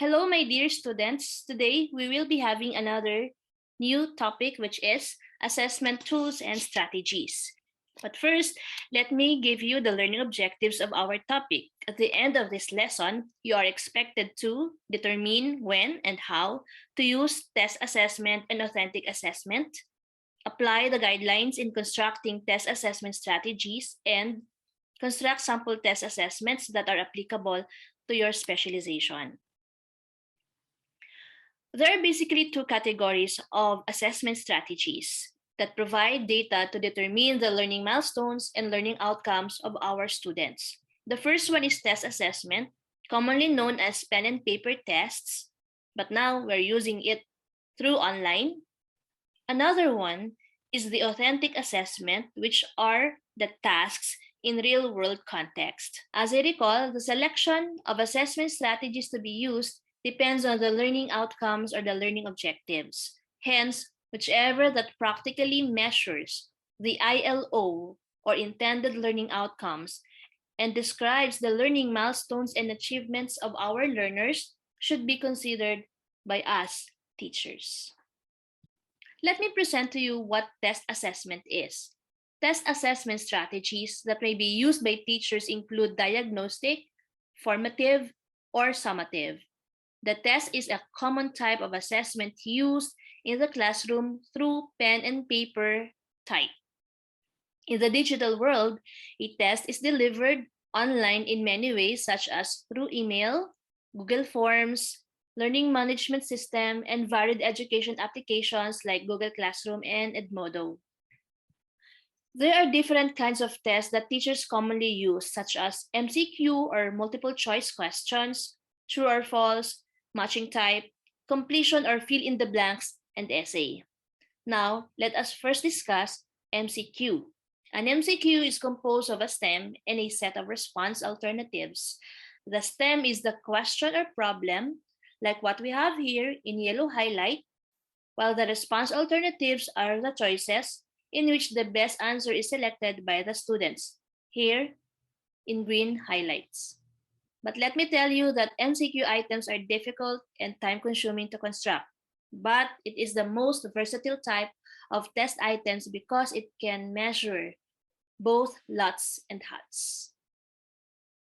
Hello, my dear students. Today, we will be having another new topic, which is assessment tools and strategies. But first, let me give you the learning objectives of our topic. At the end of this lesson, you are expected to determine when and how to use test assessment and authentic assessment, apply the guidelines in constructing test assessment strategies, and construct sample test assessments that are applicable to your specialization. There are basically two categories of assessment strategies that provide data to determine the learning milestones and learning outcomes of our students. The first one is test assessment, commonly known as pen and paper tests, but now we're using it through online. Another one is the authentic assessment, which are the tasks in real-world context. As I recall, the selection of assessment strategies to be used depends on the learning outcomes or the learning objectives. Hence, whichever that practically measures the ILO or intended learning outcomes and describes the learning milestones and achievements of our learners should be considered by us teachers. Let me present to you what test assessment is. Test assessment strategies that may be used by teachers include diagnostic, formative, or summative. The test is a common type of assessment used in the classroom through pen and paper type. In the digital world, a test is delivered online in many ways, such as through email, Google Forms, learning management system, and varied education applications like Google Classroom and Edmodo. There are different kinds of tests that teachers commonly use, such as MCQ or multiple choice questions, true or false, matching type, completion or fill in the blanks, and essay. Now, let us first discuss MCQ. An MCQ is composed of a stem and a set of response alternatives. The stem is the question or problem, like what we have here in yellow highlight, while the response alternatives are the choices in which the best answer is selected by the students, here in green highlights. But let me tell you that MCQ items are difficult and time-consuming to construct, but it is the most versatile type of test items because it can measure both LUTs and HUTs.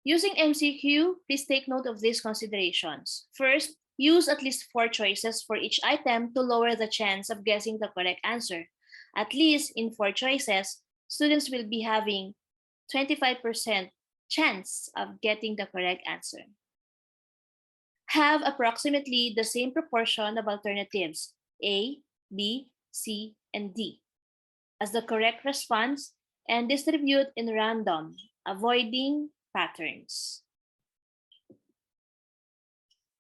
Using MCQ, please take note of these considerations. First, use at least 4 choices for each item to lower the chance of guessing the correct answer. At least in 4 choices, students will be having 25% chance of getting the correct answer. Have approximately the same proportion of alternatives A, B, C, and D as the correct response and distribute in random, avoiding patterns.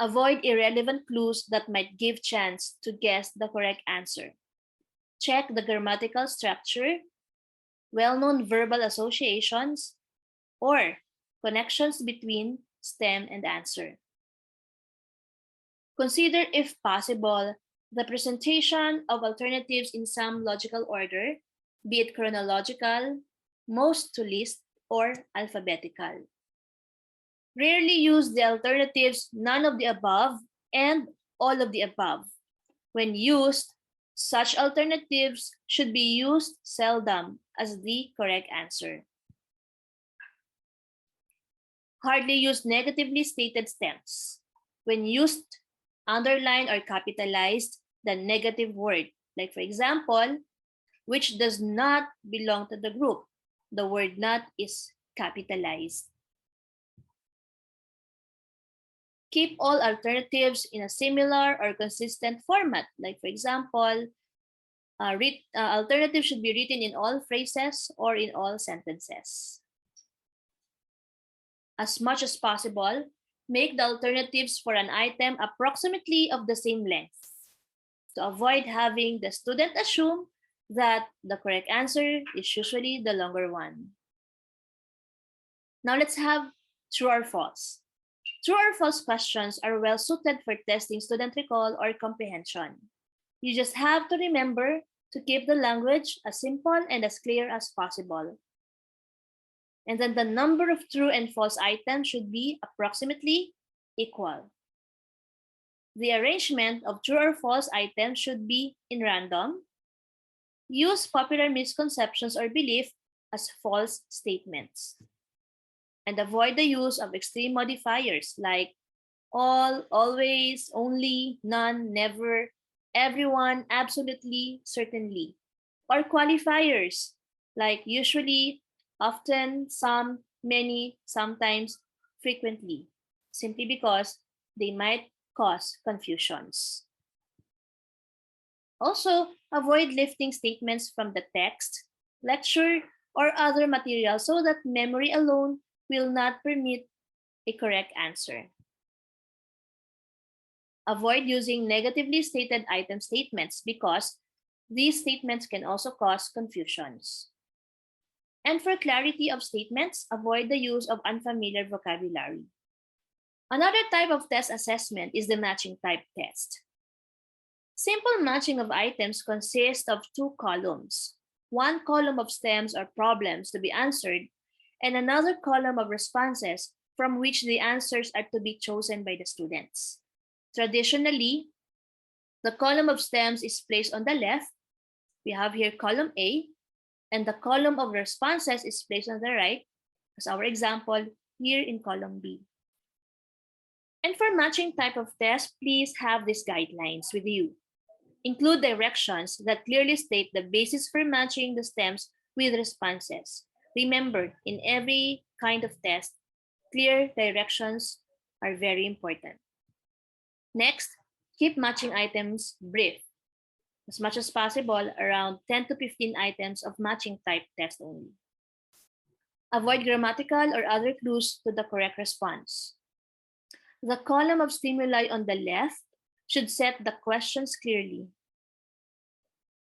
Avoid irrelevant clues that might give chance to guess the correct answer. Check the grammatical structure, well-known verbal associations, or connections between stem and answer. Consider, if possible, the presentation of alternatives in some logical order, be it chronological, most to least, or alphabetical. Rarely use the alternatives none of the above and all of the above. When used, such alternatives should be used seldom as the correct answer. Hardly use negatively stated stems. When used, underline or capitalized the negative word. Like for example, which does not belong to the group. The word not is capitalized. Keep all alternatives in a similar or consistent format. Like for example, alternatives should be written in all phrases or in all sentences. As much as possible, make the alternatives for an item approximately of the same length to avoid having the student assume that the correct answer is usually the longer one. Now let's have true or false. True or false questions are well suited for testing student recall or comprehension. You just have to remember to keep the language as simple and as clear as possible. And then the number of true and false items should be approximately equal. The arrangement of true or false items should be in random. Use popular misconceptions or belief as false statements. And avoid the use of extreme modifiers like all, always, only, none, never, everyone, absolutely, certainly. Or qualifiers like usually, often, some, many, sometimes, frequently, simply because they might cause confusions. Also, avoid lifting statements from the text, lecture, or other material so that memory alone will not permit a correct answer. Avoid using negatively stated item statements because these statements can also cause confusions. And for clarity of statements, avoid the use of unfamiliar vocabulary. Another type of test assessment is the matching type test. Simple matching of items consists of two columns. One column of stems or problems to be answered, and another column of responses from which the answers are to be chosen by the students. Traditionally, the column of stems is placed on the left. We have here column A, and the column of responses is placed on the right, as our example here in column B. And for matching type of test, please have these guidelines with you. Include directions that clearly state the basis for matching the stems with responses. Remember, in every kind of test, clear directions are very important. Next, keep matching items brief. As much as possible, around 10 to 15 items of matching type test only. Avoid grammatical or other clues to the correct response. The column of stimuli on the left should set the questions clearly.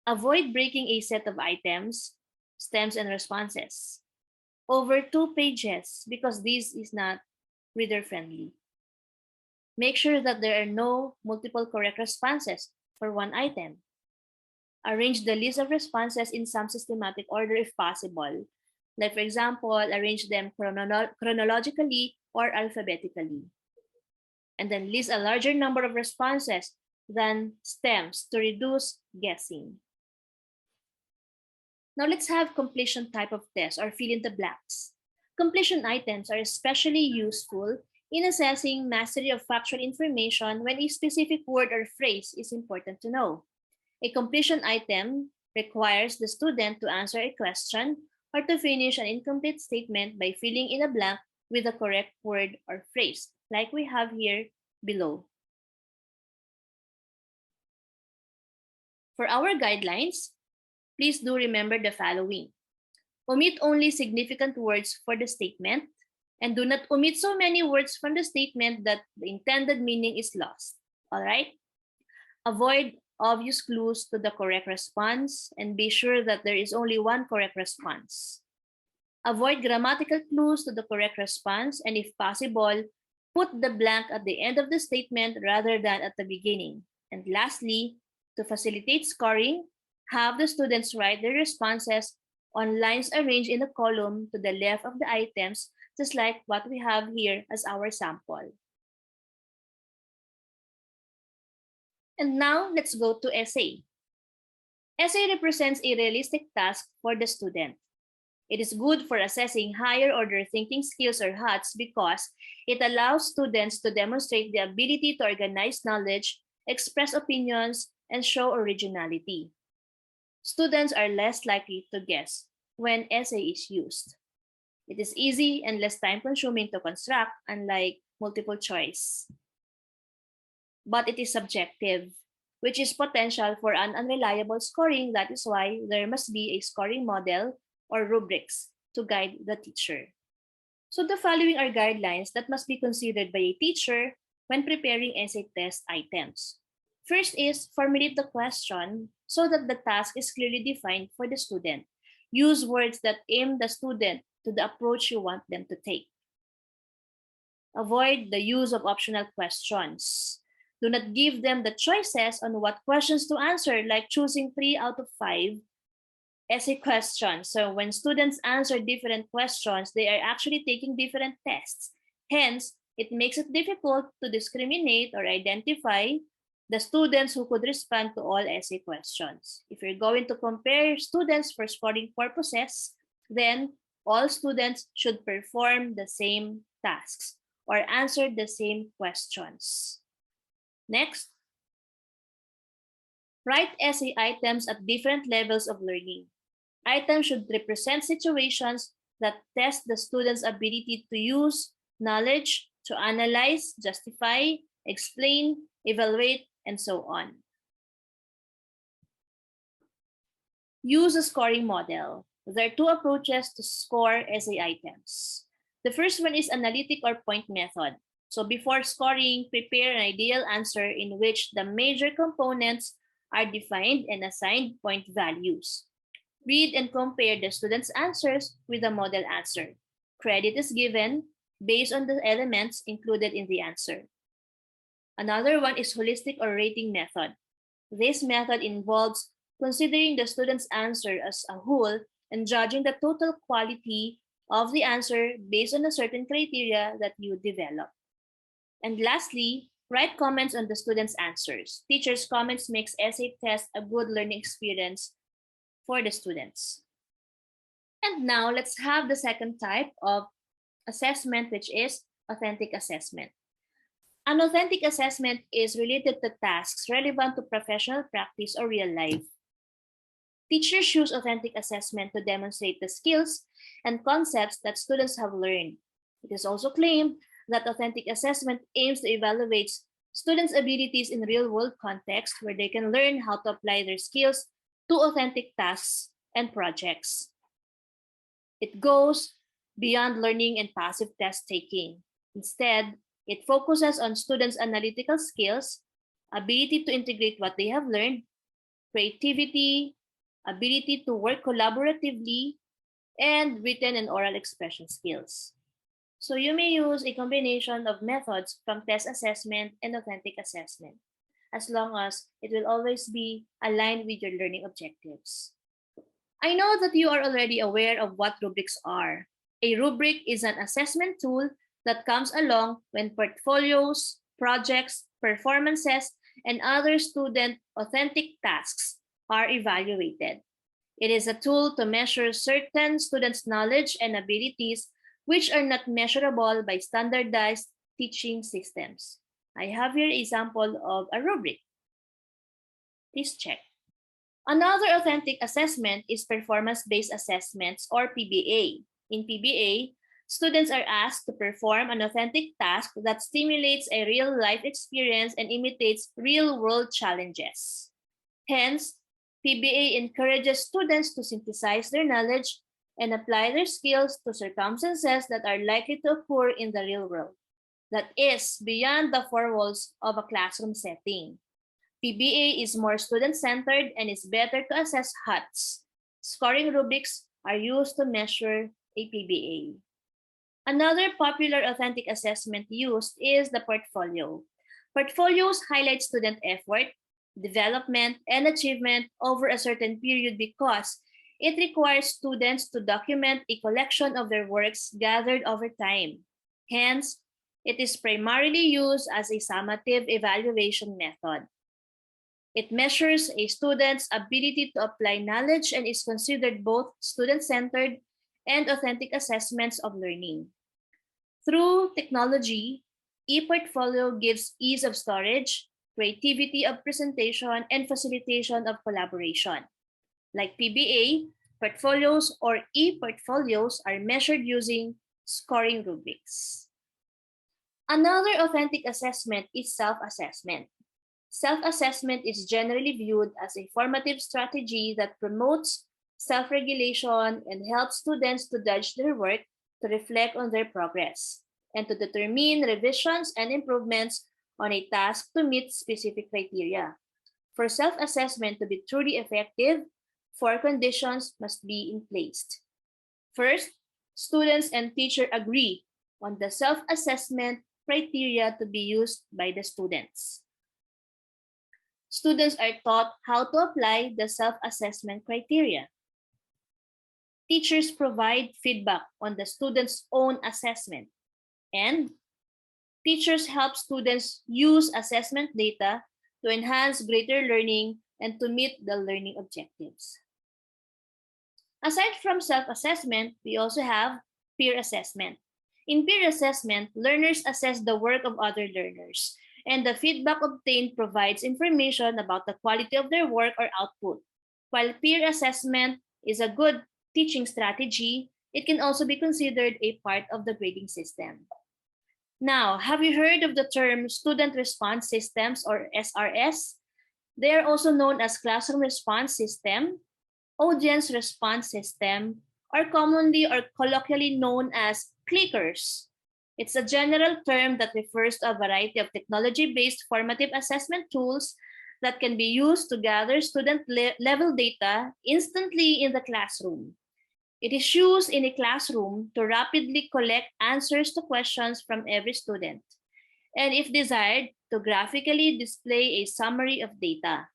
Avoid breaking a set of items, stems, and responses over 2 pages because this is not reader friendly. Make sure that there are no multiple correct responses for one item. Arrange the list of responses in some systematic order if possible. Like, for example, arrange them chronologically or alphabetically. And then list a larger number of responses than stems to reduce guessing. Now let's have completion type of test or fill in the blanks. Completion items are especially useful in assessing mastery of factual information when a specific word or phrase is important to know. A completion item requires the student to answer a question or to finish an incomplete statement by filling in a blank with the correct word or phrase, like we have here below. For our guidelines, please do remember the following. Omit only significant words for the statement, and do not omit so many words from the statement that the intended meaning is lost. All right? Avoid obvious clues to the correct response and be sure that there is only one correct response. Avoid grammatical clues to the correct response, and if possible, put the blank at the end of the statement rather than at the beginning. And lastly, to facilitate scoring, have the students write their responses on lines arranged in a column to the left of the items, just like what we have here as our sample. And now let's go to essay. Essay represents a realistic task for the student. It is good for assessing higher order thinking skills or HOTS because it allows students to demonstrate the ability to organize knowledge, express opinions, and show originality. Students are less likely to guess when essay is used. It is easy and less time-consuming to construct, unlike multiple choice. But it is subjective, which is potential for an unreliable scoring. That is why there must be a scoring model or rubrics to guide the teacher. So the following are guidelines that must be considered by a teacher when preparing essay test items. First is formulate the question so that the task is clearly defined for the student. Use words that aim the student to the approach you want them to take. Avoid the use of optional questions. Do not give them the choices on what questions to answer, like choosing 3 out of 5 essay questions. So when students answer different questions, they are actually taking different tests. Hence, It makes it difficult to discriminate or identify the students who could respond to all essay questions. If you're going to compare students for scoring purposes, then all students should perform the same tasks or answer the same questions. Next, write essay items at different levels of learning. Items should represent situations that test the student's ability to use knowledge, to analyze, justify, explain, evaluate, and so on. Use a scoring model. There are two approaches to score essay items. The first one is analytic or point method. So before scoring, prepare an ideal answer in which the major components are defined and assigned point values. Read and compare the student's answers with the model answer. Credit is given based on the elements included in the answer. Another one is holistic or rating method. This method involves considering the student's answer as a whole and judging the total quality of the answer based on a certain criteria that you develop. And lastly, write comments on the student's answers. Teachers' comments makes essay test a good learning experience for the students. And now let's have the second type of assessment, which is authentic assessment. An authentic assessment is related to tasks relevant to professional practice or real life. Teachers use authentic assessment to demonstrate the skills and concepts that students have learned. It is also claimed that authentic assessment aims to evaluate students' abilities in real-world context where they can learn how to apply their skills to authentic tasks and projects. It goes beyond learning and passive test taking. Instead, it focuses on students' analytical skills, ability to integrate what they have learned, creativity, ability to work collaboratively, and written and oral expression skills. So you may use a combination of methods from test assessment and authentic assessment, as long as it will always be aligned with your learning objectives. I know that you are already aware of what rubrics are. A rubric is an assessment tool that comes along when portfolios, projects, performances, and other student authentic tasks are evaluated. It is a tool to measure certain students' knowledge and abilities which are not measurable by standardized teaching systems. I have here a sample of a rubric. Please check. Another authentic assessment is performance-based assessments or PBA. In PBA, students are asked to perform an authentic task that stimulates a real-life experience and imitates real-world challenges. Hence, PBA encourages students to synthesize their knowledge and apply their skills to circumstances that are likely to occur in the real world, that is, beyond the four walls of a classroom setting. PBA is more student-centered and is better to assess HOTS. Scoring rubrics are used to measure a PBA. Another popular authentic assessment used is the portfolio. Portfolios highlight student effort, development, and achievement over a certain period because it requires students to document a collection of their works gathered over time. Hence, it is primarily used as a summative evaluation method. It measures a student's ability to apply knowledge and is considered both student-centered and authentic assessments of learning. Through technology, ePortfolio gives ease of storage, creativity of presentation, and facilitation of collaboration. Like PBA, portfolios or ePortfolios are measured using scoring rubrics. Another authentic assessment is self-assessment. Self-assessment is generally viewed as a formative strategy that promotes self-regulation and helps students to judge their work, to reflect on their progress, and to determine revisions and improvements on a task to meet specific criteria. For self-assessment to be truly effective, four conditions must be in place. First, students and teacher agree on the self-assessment criteria to be used by the students. Students are taught how to apply the self-assessment criteria. Teachers provide feedback on the student's own assessment. And Teachers help students use assessment data to enhance greater learning and to meet the learning objectives. Aside from self-assessment, we also have peer assessment. In peer assessment, learners assess the work of other learners, and the feedback obtained provides information about the quality of their work or output. While peer assessment is a good teaching strategy, it can also be considered a part of the grading system. Now, have you heard of the term Student Response Systems or SRS? They are also known as Classroom Response System, Audience Response System, or commonly or colloquially known as clickers. It's a general term that refers to a variety of technology-based formative assessment tools that can be used to gather student level data instantly in the classroom. It is used in a classroom to rapidly collect answers to questions from every student, and if desired, to graphically display a summary of data.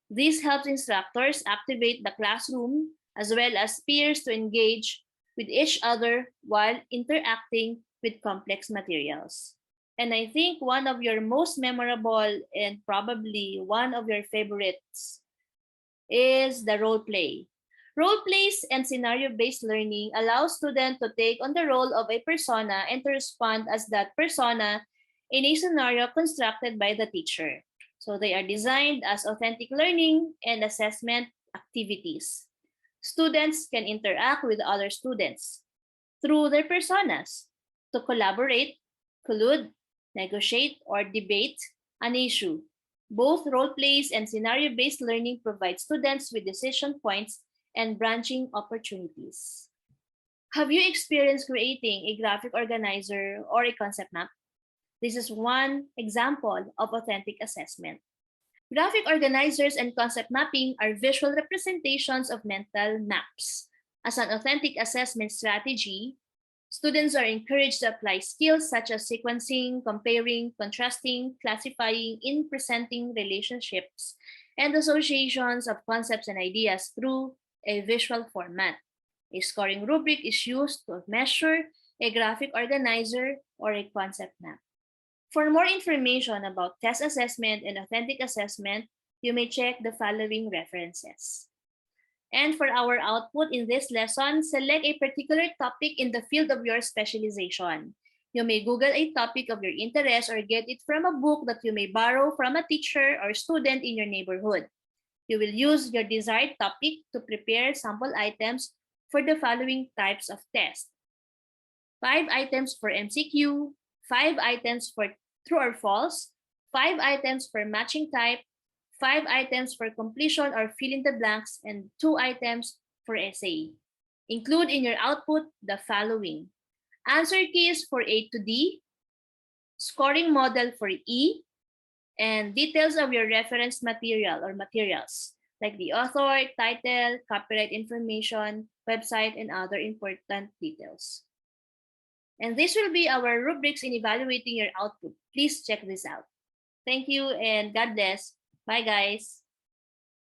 This helps instructors activate the classroom as well as peers to engage with each other while interacting with complex materials. And I think one of your most memorable and probably one of your favorites is the role play. Role plays and scenario-based learning allow students to take on the role of a persona and to respond as that persona in a scenario constructed by the teacher. So they are designed as authentic learning and assessment activities. Students can interact with other students through their personas to collaborate, collude, negotiate, or debate an issue. Both role plays and scenario based learning provide students with decision points and branching opportunities. Have you experienced creating a graphic organizer or a concept map? This is one example of authentic assessment. Graphic organizers and concept mapping are visual representations of mental maps. As an authentic assessment strategy, students are encouraged to apply skills such as sequencing, comparing, contrasting, classifying, in presenting relationships, and associations of concepts and ideas through a visual format. A scoring rubric is used to measure a graphic organizer or a concept map. For more information about test assessment and authentic assessment, you may check the following references. And for our output in this lesson, select a particular topic in the field of your specialization. You may Google a topic of your interest or get it from a book that you may borrow from a teacher or student in your neighborhood. You will use your desired topic to prepare sample items for the following types of tests. 5 items for MCQ, 5 items for true or false, 5 items for matching type, 5 items for completion or fill in the blanks, and 2 items for essay. Include in your output the following: answer keys for A to D, scoring model for E, and details of your reference material or materials, like the author, title, copyright information, website, and other important details. And this will be our rubrics in evaluating your output. Please check this out. Thank you and God bless. Bye, guys.